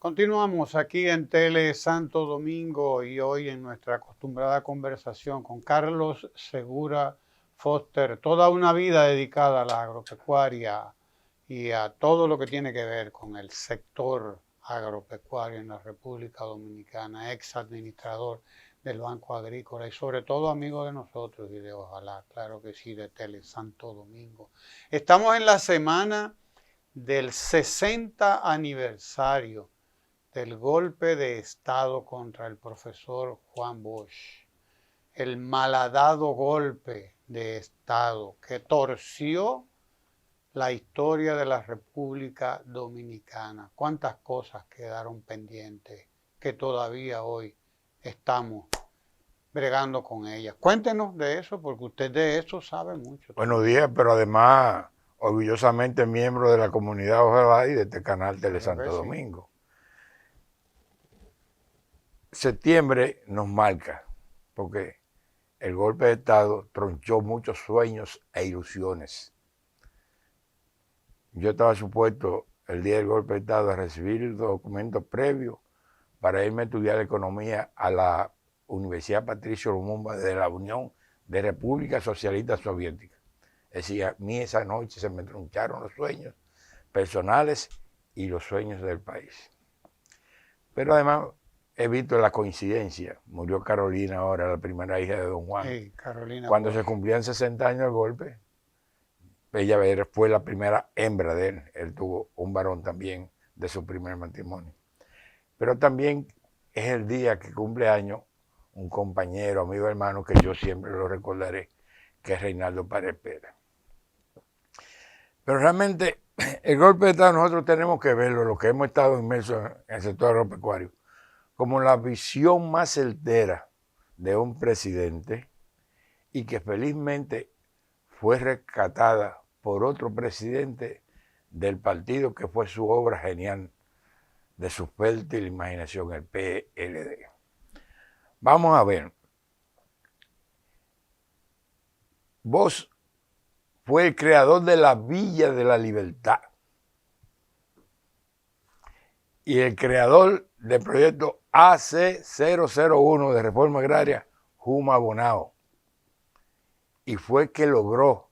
Continuamos aquí en Tele Santo Domingo y hoy en nuestra acostumbrada conversación con Carlos Segura Foster, toda una vida dedicada a la agropecuaria y a todo lo que tiene que ver con el sector agropecuario en la República Dominicana, ex administrador del Banco Agrícola y sobre todo amigo de nosotros y de Ojalá, claro que sí, de Tele Santo Domingo. Estamos en la semana del 60 aniversario del golpe de Estado contra el profesor Juan Bosch, el malhadado golpe de Estado que torció la historia de la República Dominicana. Cuántas cosas quedaron pendientes que todavía hoy estamos bregando con ellas. Cuéntenos de eso, porque usted de eso sabe mucho. Buenos días, pero además orgullosamente miembro de la comunidad Ojalá y de este canal Tele Santo Domingo. Septiembre nos marca, porque el golpe de Estado tronchó muchos sueños e ilusiones. Yo estaba supuesto el día del golpe de Estado a recibir los documentos previos para irme a estudiar economía a la Universidad Patricio Lumumba de la Unión de Repúblicas Socialistas Soviéticas. Es decir, a mí esa noche se me troncharon los sueños personales y los sueños del país. Pero además he visto la coincidencia. Murió Carolina ahora, la primera hija de Don Juan. Sí, Carolina. Cuando se cumplían 60 años del golpe, ella fue la primera hembra de él. Él tuvo un varón también de su primer matrimonio. Pero también es el día que cumple años un compañero, amigo, hermano, que yo siempre lo recordaré, que es Reinaldo Párez Pérez. Pero realmente el golpe de Estado nosotros tenemos que verlo, lo que hemos estado inmersos en el sector agropecuario, como la visión más certera de un presidente y que felizmente fue rescatada por otro presidente del partido que fue su obra genial de su fértil imaginación, el PLD. Vamos a ver. Bosch fue el creador de la Villa de la Libertad y el creador del proyecto AC001 de reforma agraria, Juma Bonao. Y fue que logró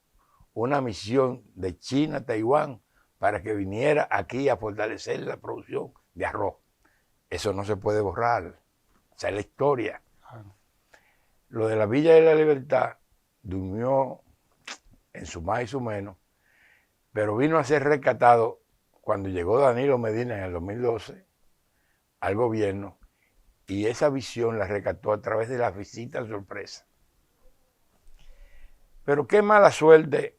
una misión de China a Taiwán para que viniera aquí a fortalecer la producción de arroz. Eso no se puede borrar. Esa es la historia. Lo de la Villa de la Libertad durmió en su más y su menos, pero vino a ser rescatado cuando llegó Danilo Medina en el 2012 al gobierno, y esa visión la rescató a través de las visitas sorpresa. Pero qué mala suerte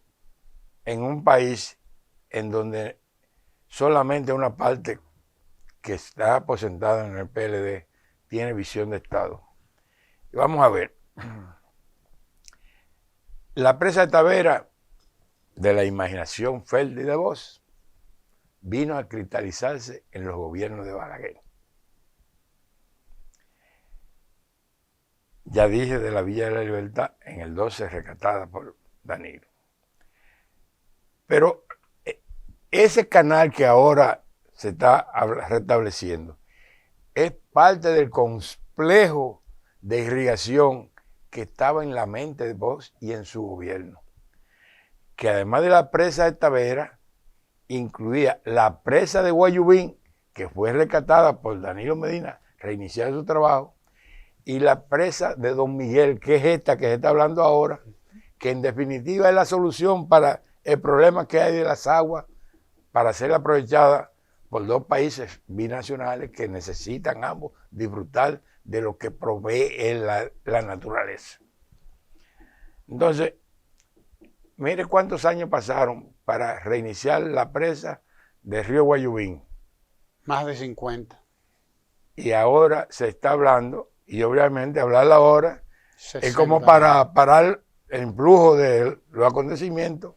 en un país en donde solamente una parte que está aposentada en el PLD tiene visión de Estado. Y vamos a ver. La presa de Tavera, de la imaginación fértil de Bosch, vino a cristalizarse en los gobiernos de Balaguer. Ya dije de la Villa de la Libertad, en el 12 rescatada por Danilo. Pero ese canal que ahora se está restableciendo es parte del complejo de irrigación que estaba en la mente de Bosch y en su gobierno, que además de la presa de Tavera, incluía la presa de Guayubín, que fue rescatada por Danilo Medina, reiniciar su trabajo, y la presa de Don Miguel, que es esta que se está hablando ahora, que en definitiva es la solución para el problema que hay de las aguas, para ser aprovechada por dos países binacionales que necesitan ambos disfrutar de lo que provee la naturaleza. Entonces, mire cuántos años pasaron para reiniciar la presa de Río Guayubín. Más de 50. Y ahora se está hablando, y obviamente hablar ahora es como para parar el influjo de los acontecimientos,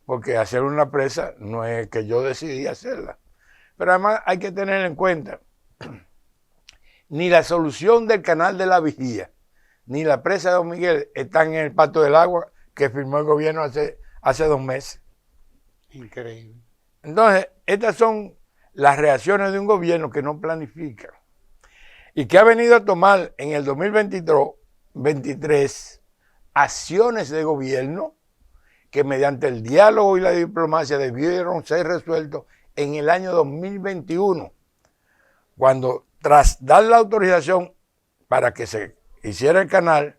porque hacer una presa no es que yo decidí hacerla. Pero además hay que tener en cuenta, ni la solución del canal de la Vigía, ni la presa de Don Miguel están en el Pacto del Agua que firmó el gobierno hace 2 meses. Increíble. Entonces, estas son las reacciones de un gobierno que no planifica y que ha venido a tomar en el 2023 acciones de gobierno que mediante el diálogo y la diplomacia debieron ser resueltos en el año 2021, cuando tras dar la autorización para que se hiciera el canal,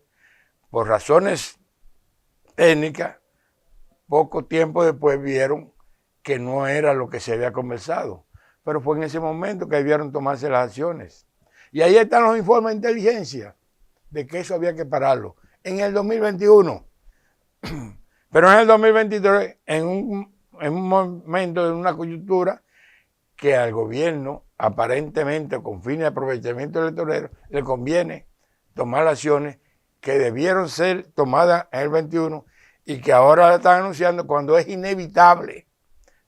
por razones técnicas, poco tiempo después vieron que no era lo que se había conversado. Pero fue en ese momento que debieron tomarse las acciones. Y ahí están los informes de inteligencia de que eso había que pararlo. En el 2021. Pero en el 2023, en un momento, en una coyuntura, que al gobierno, aparentemente con fines de aprovechamiento electoral, le conviene tomar acciones que debieron ser tomadas en el 21 y que ahora la están anunciando cuando es inevitable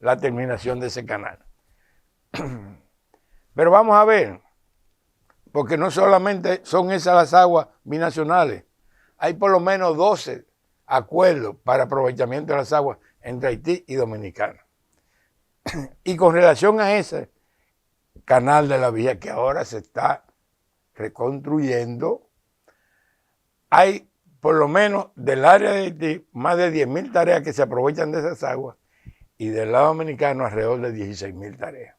la terminación de ese canal. Pero vamos a ver, porque no solamente son esas las aguas binacionales, hay por lo menos 12 acuerdos para aprovechamiento de las aguas entre Haití y Dominicana. Y con relación a ese canal de la vía que ahora se está reconstruyendo, hay por lo menos del área de Haití más de 10.000 tareas que se aprovechan de esas aguas y del lado dominicano alrededor de 16.000 tareas.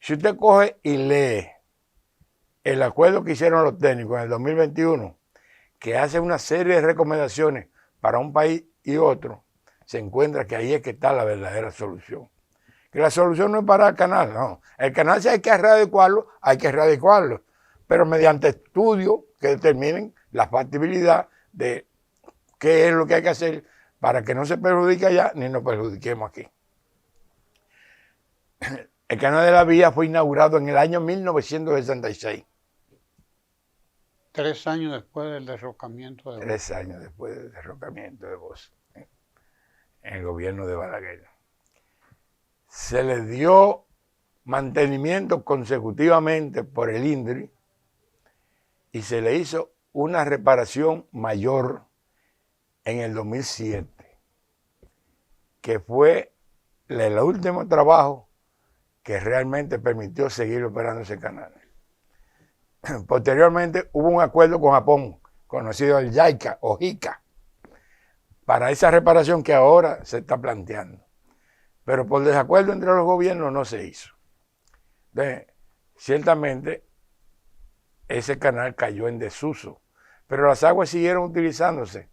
Si usted coge y lee el acuerdo que hicieron los técnicos en el 2021, que hace una serie de recomendaciones para un país y otro, se encuentra que ahí es que está la verdadera solución. Que la solución no es para el canal, no. El canal, si hay que erradicarlo, hay que erradicarlo, pero mediante estudios que determinen la factibilidad de qué es lo que hay que hacer para que no se perjudique allá ni nos perjudiquemos aquí. El canal de la vía fue inaugurado en el año 1966. 3 años después del derrocamiento de Bosch. 3 años después del derrocamiento de Bosch, en el gobierno de Balaguer. Se le dio mantenimiento consecutivamente por el INDRI y se le hizo una reparación mayor en el 2007, que fue el último trabajo que realmente permitió seguir operando ese canal. Posteriormente hubo un acuerdo con Japón, conocido el JICA o JICA, para esa reparación que ahora se está planteando. Pero por desacuerdo entre los gobiernos no se hizo. Entonces, ciertamente ese canal cayó en desuso, pero las aguas siguieron utilizándose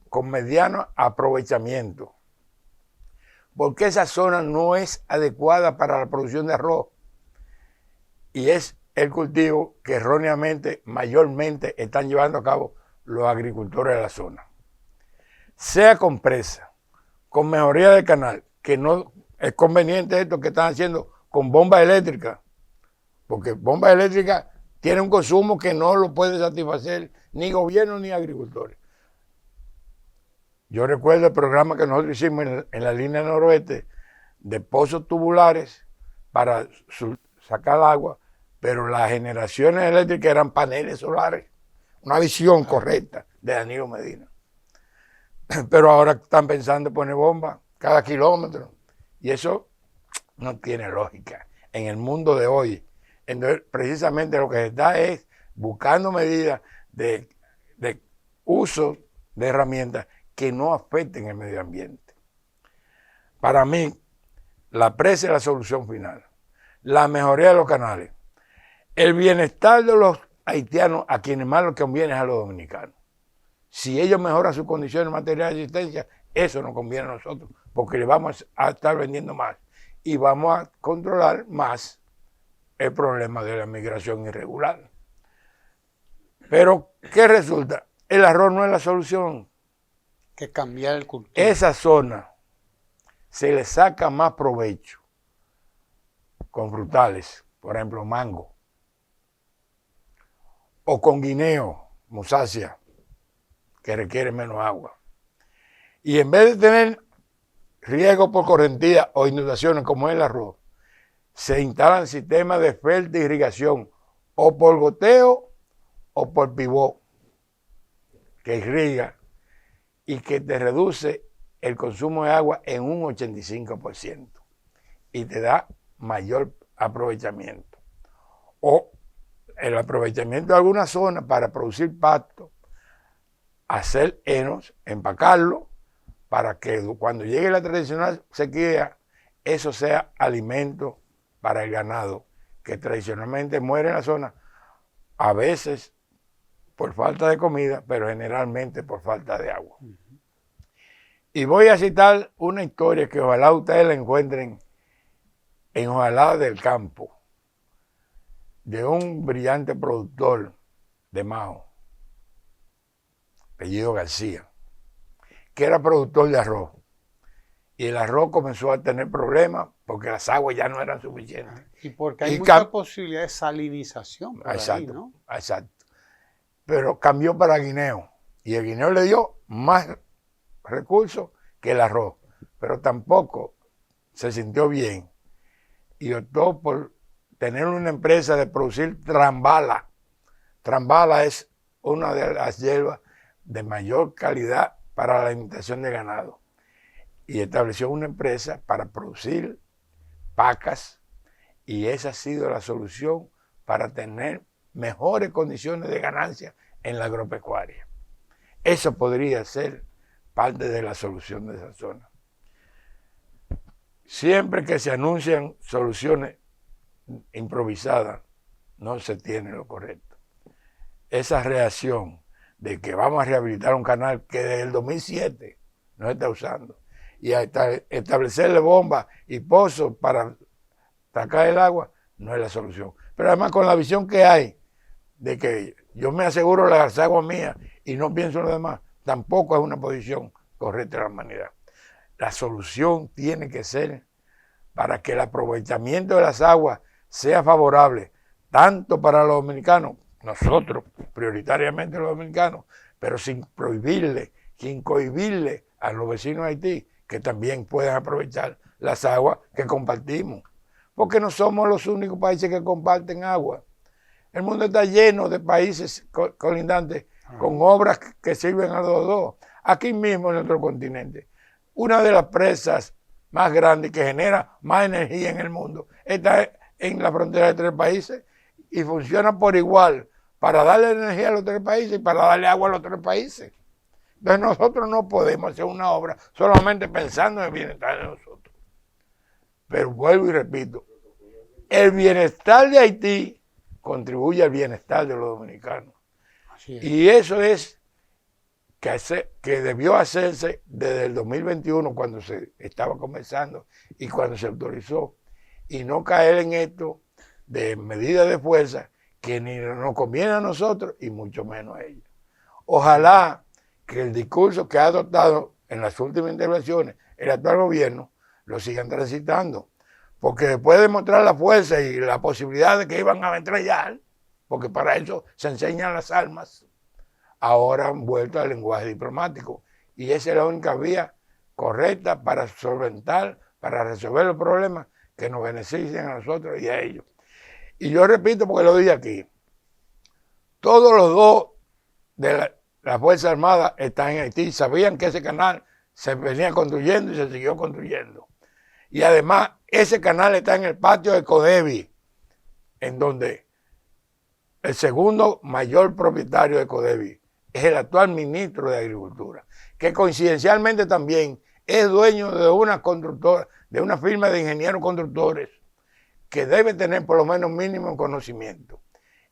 con mediano aprovechamiento, porque esa zona no es adecuada para la producción de arroz y es el cultivo que erróneamente, mayormente están llevando a cabo los agricultores de la zona. Sea con presa, con mejoría del canal, que no es conveniente esto que están haciendo con bombas eléctricas, porque bombas eléctricas tienen un consumo que no lo puede satisfacer ni gobierno ni agricultores. Yo recuerdo el programa que nosotros hicimos en la línea noroeste de pozos tubulares para sacar agua, pero las generaciones eléctricas eran paneles solares. Una visión correcta de Danilo Medina. Pero ahora están pensando en poner bombas cada kilómetro. Y eso no tiene lógica en el mundo de hoy. Entonces, precisamente lo que se está es buscando medidas de uso de herramientas que no afecten el medio ambiente. Para mí, la presa es la solución final. La mejoría de los canales. El bienestar de los haitianos, a quienes más les conviene es a los dominicanos. Si ellos mejoran sus condiciones materiales de existencia, eso nos conviene a nosotros, porque le vamos a estar vendiendo más y vamos a controlar más el problema de la migración irregular. Pero, ¿qué resulta? El arroz no es la solución. Que cambiar el cultivo. Esa zona se le saca más provecho con frutales, por ejemplo, mango, o con guineo, musácea, que requiere menos agua. Y en vez de tener riego por correntía o inundaciones como es el arroz, se instalan sistemas de fertirrigación o por goteo o por pivot, que irriga y que te reduce el consumo de agua en un 85% y te da mayor aprovechamiento. O el aprovechamiento de alguna zona para producir pasto, hacer henos, empacarlo, para que cuando llegue la tradicional sequía, eso sea alimento para el ganado, que tradicionalmente muere en la zona, a veces por falta de comida, pero generalmente por falta de agua. Y voy a citar una historia que ojalá ustedes la encuentren en Ojalá del Campo, de un brillante productor de Mao, apellido García, que era productor de arroz. Y el arroz comenzó a tener problemas porque las aguas ya no eran suficientes. Y porque hay mucha posibilidad de salinización por exacto, ahí, ¿no? Exacto. Pero cambió para guineo. Y el guineo le dio más recursos que el arroz. Pero tampoco se sintió bien. Y optó por tener una empresa de producir trambala. Trambala es una de las hierbas de mayor calidad para la alimentación de ganado. Y estableció una empresa para producir pacas, y esa ha sido la solución para tener mejores condiciones de ganancia en la agropecuaria. Eso podría ser parte de la solución de esa zona. Siempre que se anuncian soluciones improvisadas, no se tiene lo correcto. Esa reacción de que vamos a rehabilitar un canal que desde el 2007 no se está usando, y hasta establecerle bombas y pozos para sacar el agua, no es la solución. Pero además con la visión que hay de que yo me aseguro las aguas mías y no pienso en lo demás, tampoco es una posición correcta de la humanidad. La solución tiene que ser para que el aprovechamiento de las aguas sea favorable tanto para los dominicanos, nosotros prioritariamente los dominicanos, pero sin prohibirle, sin cohibirle a los vecinos de Haití que también puedan aprovechar las aguas que compartimos. Porque no somos los únicos países que comparten agua. El mundo está lleno de países colindantes con obras que sirven a los dos. Aquí mismo en nuestro continente, una de las presas más grandes que genera más energía en el mundo está en la frontera de 3 países y funciona por igual para darle energía a los 3 países y para darle agua a los 3 países. Entonces nosotros no podemos hacer una obra solamente pensando en el bienestar de nosotros. Pero vuelvo y repito, el bienestar de Haití contribuye al bienestar de los dominicanos. Y eso es que debió hacerse desde el 2021 cuando se estaba comenzando y cuando se autorizó, y no caer en esto de medidas de fuerza que ni nos conviene a nosotros y mucho menos a ellos. Ojalá que el discurso que ha adoptado en las últimas intervenciones el actual gobierno lo sigan transitando, porque después de mostrar la fuerza y la posibilidad de que iban a estrellar, porque para eso se enseñan las armas, ahora han vuelto al lenguaje diplomático, y esa es la única vía correcta para solventar, para resolver los problemas que nos benefician a nosotros y a ellos. Y yo repito porque lo dije aquí, todos los dos de la Fuerza Armada están en Haití, sabían que ese canal se venía construyendo y se siguió construyendo. Y además, ese canal está en el patio de Codevi, en donde el segundo mayor propietario de Codevi es el actual ministro de Agricultura, que coincidencialmente también es dueño de una constructora, de una firma de ingenieros constructores, que debe tener por lo menos mínimo conocimiento,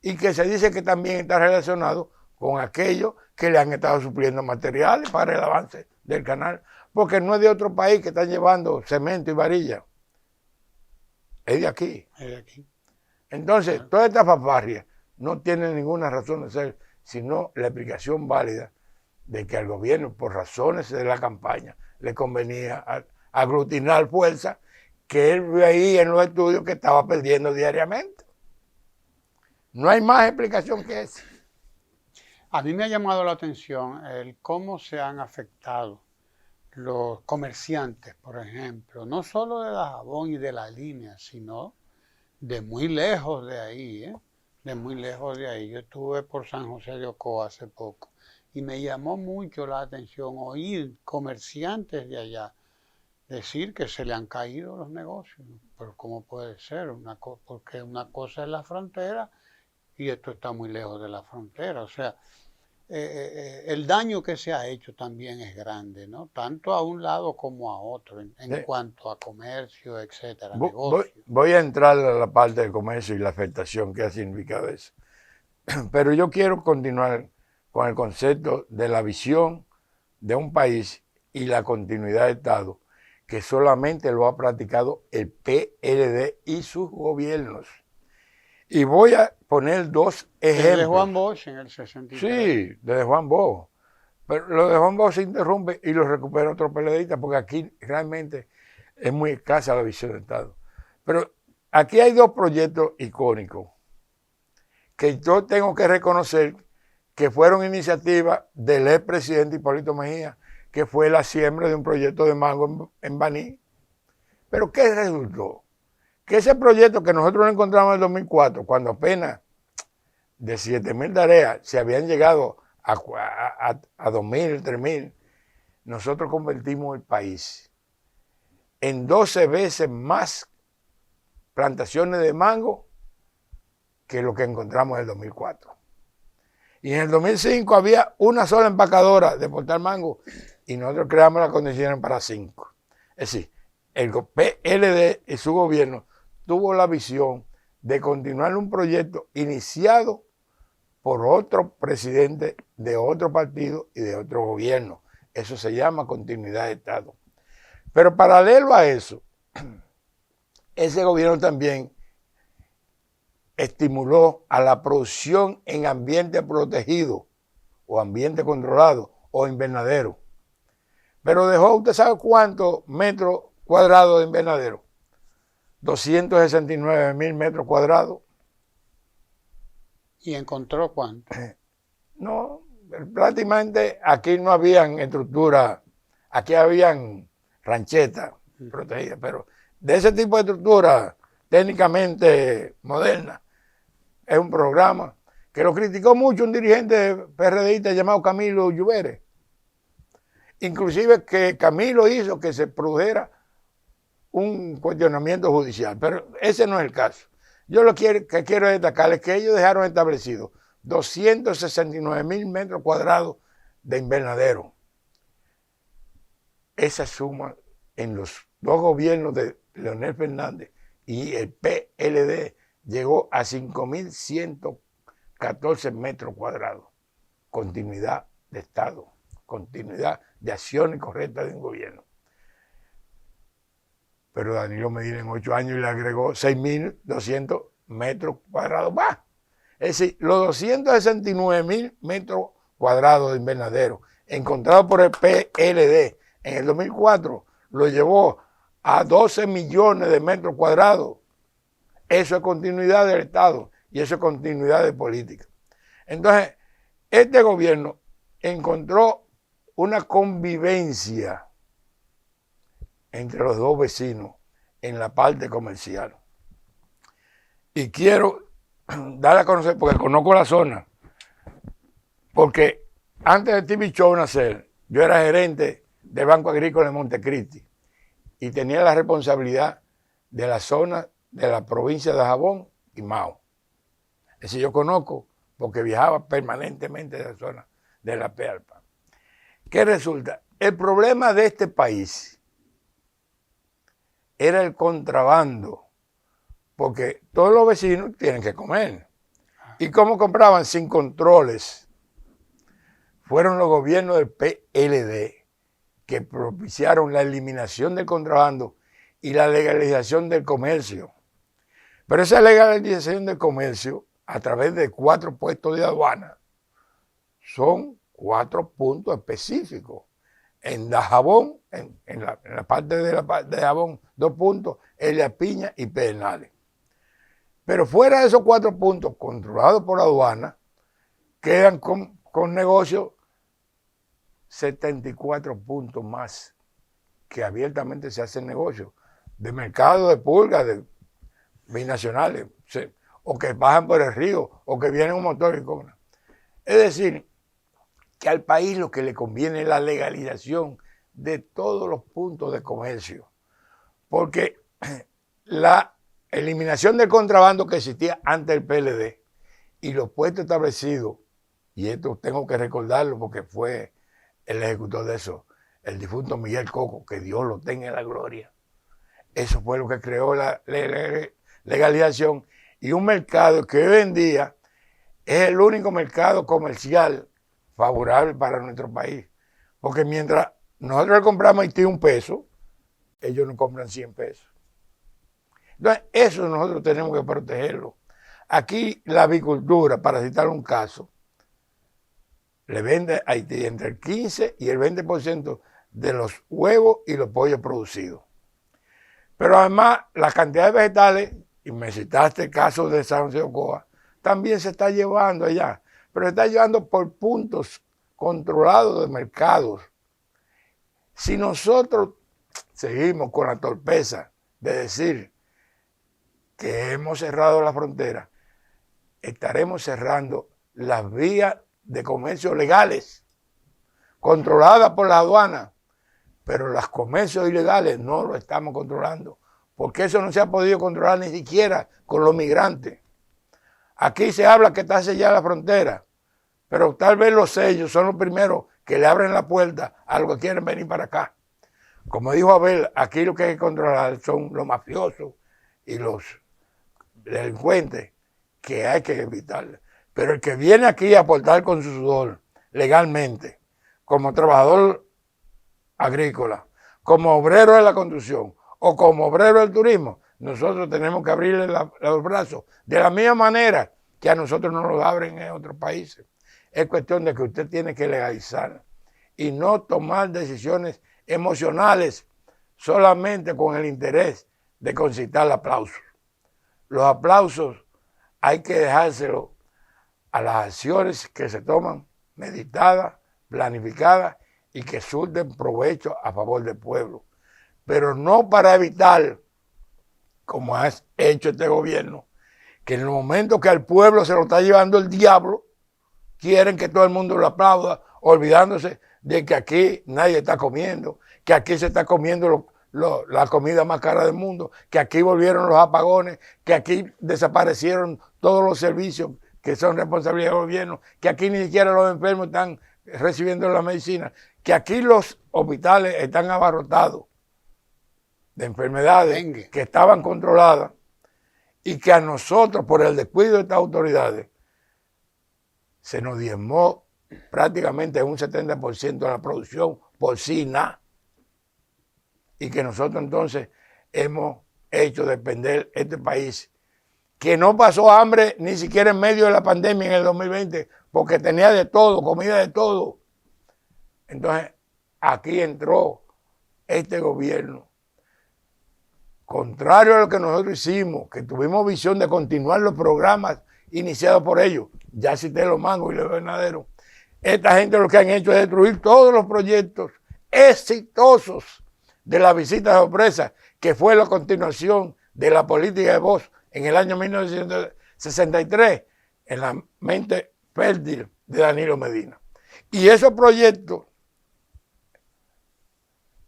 y que se dice que también está relacionado con aquellos que le han estado supliendo materiales para el avance del canal, porque no es de otro país que están llevando cemento y varilla, es de aquí. Es de aquí. Entonces, toda esta fanfarria no tiene ninguna razón de ser, sino la explicación válida de que al gobierno, por razones de la campaña, le convenía aglutinar fuerza que él veía en los estudios que estaba perdiendo diariamente. No hay más explicación que esa. A mí me ha llamado la atención el cómo se han afectado los comerciantes, por ejemplo, no solo de Dajabón y de la línea, sino de muy lejos de ahí, de muy lejos de ahí. Yo estuve por San José de Ocoa hace poco Y me llamó mucho la atención oír comerciantes de allá decir que se le han caído los negocios. Pero ¿cómo puede ser? Porque una cosa es la frontera y esto está muy lejos de la frontera. O sea, el daño que se ha hecho también es grande, ¿no? Tanto a un lado como a otro, en cuanto a comercio, etcétera, negocio. Voy a entrar a la parte del comercio y la afectación que ha significado eso. Pero yo quiero continuar con el concepto de la visión de un país y la continuidad de Estado, que solamente lo ha practicado el PLD y sus gobiernos. Y voy a poner dos ejemplos. Desde Juan Bosch en el 63. Sí, desde Juan Bosch. Pero lo de Juan Bosch se interrumpe y lo recupera otro PLDista, porque aquí realmente es muy escasa la visión de Estado. Pero aquí hay dos proyectos icónicos que yo tengo que reconocer que fueron iniciativas del expresidente Hipólito Mejía, que fue la siembra de un proyecto de mango en Baní. Pero ¿qué resultó? Que ese proyecto que nosotros lo encontramos en el 2004, cuando apenas de 7.000 tareas se habían llegado a 2.000, 3.000, nosotros convertimos el país en 12 veces más plantaciones de mango que lo que encontramos en el 2004. Y en el 2005 había una sola empacadora de portar mango y nosotros creamos las condiciones para 5. Es decir, el PLD y su gobierno tuvo la visión de continuar un proyecto iniciado por otro presidente de otro partido y de otro gobierno. Eso se llama continuidad de Estado. Pero paralelo a eso, ese gobierno también estimuló a la producción en ambiente protegido o ambiente controlado o invernadero. Pero dejó, ¿usted sabe cuántos metros cuadrados de invernadero? 269.000 metros cuadrados. ¿Y encontró cuánto? No, prácticamente aquí no habían estructuras, aquí habían ranchetas protegidas, pero de ese tipo de estructura técnicamente moderna, es un programa que lo criticó mucho un dirigente PRDista llamado Camilo Lluvere. Inclusive que Camilo hizo que se produjera un cuestionamiento judicial, pero ese no es el caso. Yo lo que quiero destacar es que ellos dejaron establecido 269.000 metros cuadrados de invernadero. Esa suma en los dos gobiernos de Leonel Fernández y el PLD llegó a 5.114 metros cuadrados. Continuidad de Estado, continuidad de acciones correctas de un gobierno. Pero Danilo Medina en 8 años le agregó 6.200 metros cuadrados más. Es decir, los 269.000 metros cuadrados de invernadero encontrados por el PLD en el 2004 lo llevó a 12 millones de metros cuadrados. Eso es continuidad del Estado y eso es continuidad de política. Entonces, este gobierno encontró una convivencia entre los dos vecinos en la parte comercial. Y quiero darle a conocer, porque conozco la zona, porque antes de TV Show nacer, yo era gerente del Banco Agrícola de Montecristi y tenía la responsabilidad de la zona de la provincia de Dajabón y Mao. Es decir, yo conozco porque viajaba permanentemente de la zona de la Pealpa. ¿Qué resulta? El problema de este país era el contrabando, porque todos los vecinos tienen que comer. ¿Y cómo compraban? Sin controles. Fueron los gobiernos del PLD que propiciaron la eliminación del contrabando y la legalización del comercio. Pero esa legalización del comercio, a través de 4 puestos de aduana, son 4 puntos específicos. En Dajabón, en la parte de Dajabón, 2 puntos, Elia Piña y Pedernales. Pero fuera de esos 4 puntos controlados por la aduana, quedan con negocios 74 puntos más que abiertamente se hacen negocios de mercado de pulgas, de binacionales, o que bajan por el río, o que vienen un motor y compran. Es decir, que al país lo que le conviene es la legalización de todos los puntos de comercio. Porque la eliminación del contrabando que existía antes del PLD y los puestos establecidos, y esto tengo que recordarlo porque fue el ejecutor de eso, el difunto Miguel Coco, que Dios lo tenga en la gloria. Eso fue lo que creó la legalización y un mercado que hoy en día es el único mercado comercial favorable para nuestro país. Porque mientras nosotros le compramos a Haití $1, ellos nos compran $100. Entonces, eso nosotros tenemos que protegerlo. Aquí la avicultura, para citar un caso, le vende a Haití entre el 15 y el 20% de los huevos y los pollos producidos. Pero además, la cantidad de vegetales, y me citaste el caso de San José de Ocoa, también se está llevando allá, pero se está llevando por puntos controlados de mercados. Si nosotros seguimos con la torpeza de decir que hemos cerrado la frontera, estaremos cerrando las vías de comercio legales, controladas por la aduana, pero los comercios ilegales no lo estamos controlando, porque eso no se ha podido controlar ni siquiera con los migrantes. Aquí se habla que está sellada la frontera, pero tal vez los sellos son los primeros que le abren la puerta a los que quieren venir para acá. Como dijo Abel, aquí lo que hay que controlar son los mafiosos y los delincuentes, que hay que evitar. Pero el que viene aquí a aportar con su sudor legalmente, como trabajador agrícola, como obrero de la construcción o como obrero del turismo, nosotros tenemos que abrirle los brazos de la misma manera que a nosotros no los abren en otros países. Es cuestión de que usted tiene que legalizar y no tomar decisiones emocionales solamente con el interés de concitar aplausos. Los aplausos hay que dejárselos a las acciones que se toman meditadas, planificadas y que surten provecho a favor del pueblo. Pero no para evitar, como ha hecho este gobierno, que en el momento que al pueblo se lo está llevando el diablo, quieren que todo el mundo lo aplauda, olvidándose de que aquí nadie está comiendo, que aquí se está comiendo la comida más cara del mundo, que aquí volvieron los apagones, que aquí desaparecieron todos los servicios que son responsabilidad del gobierno, que aquí ni siquiera los enfermos están recibiendo la medicina, que aquí los hospitales están abarrotados de enfermedades que estaban controladas y que a nosotros, por el descuido de estas autoridades, se nos diezmó prácticamente un 70% de la producción porcina y que nosotros entonces hemos hecho depender este país, que no pasó hambre ni siquiera en medio de la pandemia en el 2020, porque tenía de todo, comida de todo. Entonces, aquí entró este gobierno, contrario a lo que nosotros hicimos, que tuvimos visión de continuar los programas iniciados por ellos. Ya cité los Mangos y los Verdaderos. Esta gente lo que han hecho es destruir todos los proyectos exitosos de la visita de sorpresa, que fue la continuación de la política de Bosch en el año 1963, en la mente fértil de Danilo Medina. Y esos proyectos,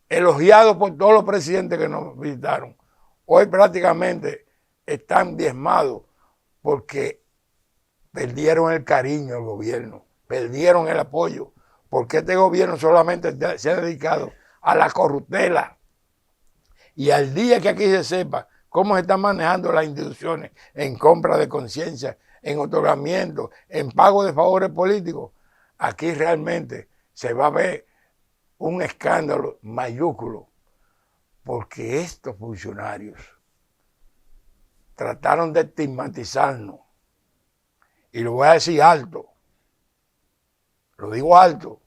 elogiados por todos los presidentes que nos visitaron, hoy prácticamente están diezmados porque perdieron el cariño del gobierno, perdieron el apoyo, porque este gobierno solamente se ha dedicado a la corruptela. Y al día que aquí se sepa cómo se están manejando las instituciones en compra de conciencia, en otorgamiento, en pago de favores políticos, aquí realmente se va a ver un escándalo mayúsculo, porque estos funcionarios trataron de estigmatizarnos. Y lo voy a decir alto, lo digo alto,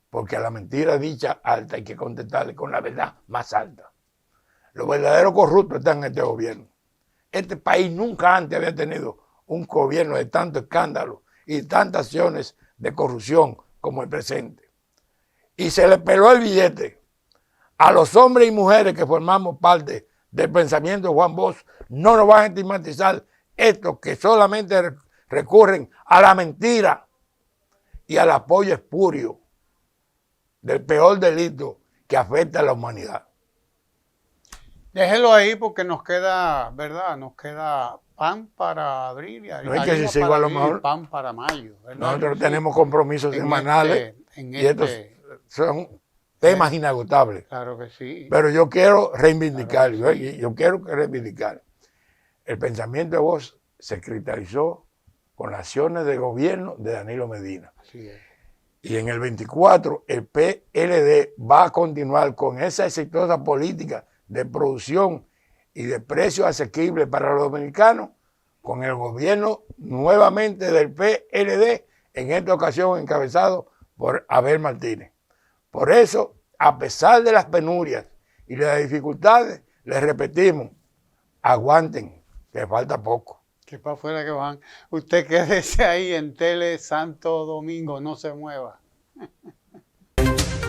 porque a la mentira dicha alta hay que contestarle con la verdad más alta. Los verdaderos corruptos están en este gobierno. Este país nunca antes había tenido un gobierno de tanto escándalo y tantas acciones de corrupción como el presente. Y se le peló el billete a los hombres y mujeres que formamos parte del pensamiento de Juan Bosch. No nos van a estigmatizar estos que solamente recurren a la mentira y al apoyo espurio del peor delito que afecta a la humanidad. Déjelo ahí porque nos queda, ¿verdad? Nos queda pan para abril y No es que si sigo a lo mejor, pan para mayo, ¿verdad? nosotros tenemos compromisos semanales y estos son temas inagotables. Claro que sí. Pero yo quiero reivindicar, claro que sí. Yo quiero reivindicar. El pensamiento de voz se cristalizó con las acciones de gobierno de Danilo Medina. Así es. Y en el 24 el PLD va a continuar con esa exitosa política de producción y de precios asequibles para los dominicanos, con el gobierno nuevamente del PLD, en esta ocasión encabezado por Abel Martínez. Por eso, a pesar de las penurias y las dificultades, les repetimos, aguanten, que falta poco. Que para afuera que van. Usted quédese ahí en Tele Santo Domingo, no se mueva.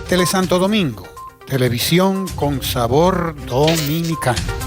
Tele Santo Domingo, televisión con sabor dominicano.